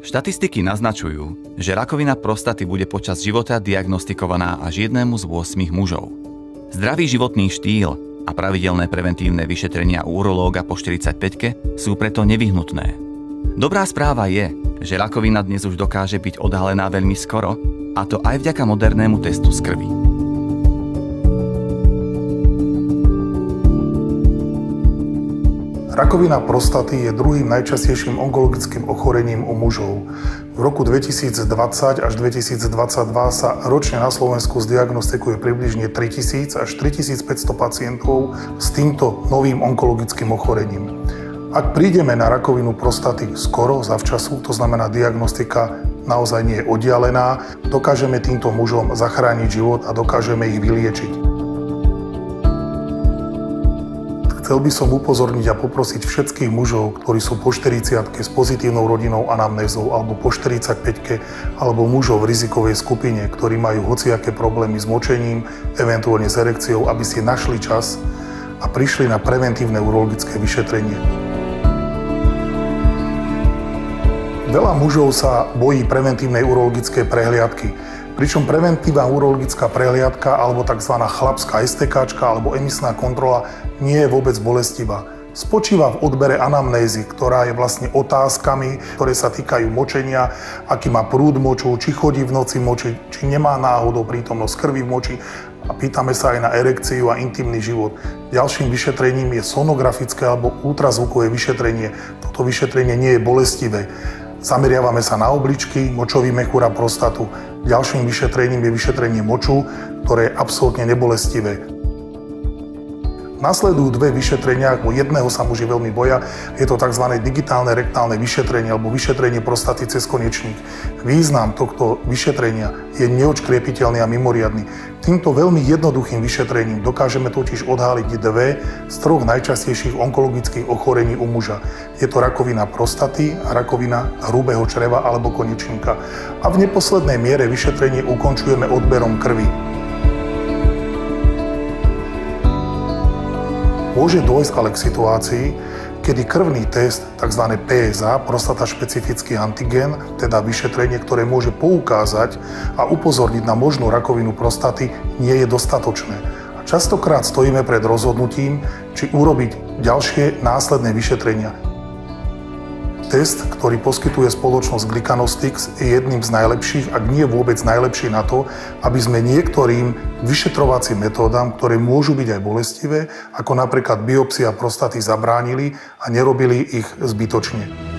Štatistiky naznačujú, že rakovina prostaty bude počas života diagnostikovaná až 1 z 8 mužov. Zdravý životný štýl a pravidelné preventívne vyšetrenia u urológa po 45-ke sú preto nevyhnutné. Dobrá správa je, že rakovina dnes už dokáže byť odhalená veľmi skoro, a to aj vďaka modernému testu z krvi. Rakovina prostaty je druhým najčastejším onkologickým ochorením u mužov. V roku 2020 až 2022 sa ročne na Slovensku zdiagnostikuje približne 3000 až 3500 pacientov s týmto novým onkologickým ochorením. Ak prídeme na rakovinu prostaty skoro, zavčasu, to znamená diagnostika naozaj nie je oddialená, dokážeme týmto mužom zachrániť život a dokážeme ich vyliečiť. Chcel by som upozorniť a poprosiť všetkých mužov, ktorí sú po 40-ke s pozitívnou rodinnou anamnézou alebo po 45-ke alebo mužov v rizikovej skupine, ktorí majú hociaké problémy s močením, eventuálne s erekciou, aby si našli čas a prišli na preventívne urologické vyšetrenie. Veľa mužov sa bojí preventívnej urologickej prehliadky. Pričom preventívna urologická prehliadka alebo tzv. Chlapská STK alebo emisná kontrola nie je vôbec bolestivá. Spočíva v odbere anamnézy, ktorá je vlastne otázkami, ktoré sa týkajú močenia, aký má prúd moču, či chodí v noci močiť, či nemá náhodou prítomnosť krvi v moči a pýtame sa aj na erekciu a intimný život. Ďalším vyšetrením je sonografické alebo ultrazvukové vyšetrenie. Toto vyšetrenie nie je bolestivé. Zameriavame sa na obličky, močový mechúr a prostatu. Ďalším vyšetrením je vyšetrenie moču, ktoré je absolútne nebolestivé. Nasledujú dve vyšetrenia, o jedného sa muži veľmi boja, je to tzv. Digitálne rektálne vyšetrenie alebo vyšetrenie prostaty cez konečník. Význam tohto vyšetrenia je neodškriepiteľný a mimoriadny. Týmto veľmi jednoduchým vyšetrením dokážeme totiž odháliť dve z troch najčastejších onkologických ochorení u muža. Je to rakovina prostaty a rakovina hrubého čreva alebo konečníka. A v neposlednej miere vyšetrenie ukončujeme odberom krvi. Môže dôjsť ale k situácii, kedy krvný test, tzv. PSA, prostatašpecifický antigen, teda vyšetrenie, ktoré môže poukázať a upozorniť na možnú rakovinu prostaty, nie je dostatočné. A častokrát stojíme pred rozhodnutím, či urobiť ďalšie následné vyšetrenia. Test, ktorý poskytuje spoločnosť Glycanostics, je jedným z najlepších, ak nie vôbec najlepší na to, aby sme niektorým vyšetrovacím metódam, ktoré môžu byť aj bolestivé, ako napríklad biopsia prostaty, zabránili a nerobili ich zbytočne.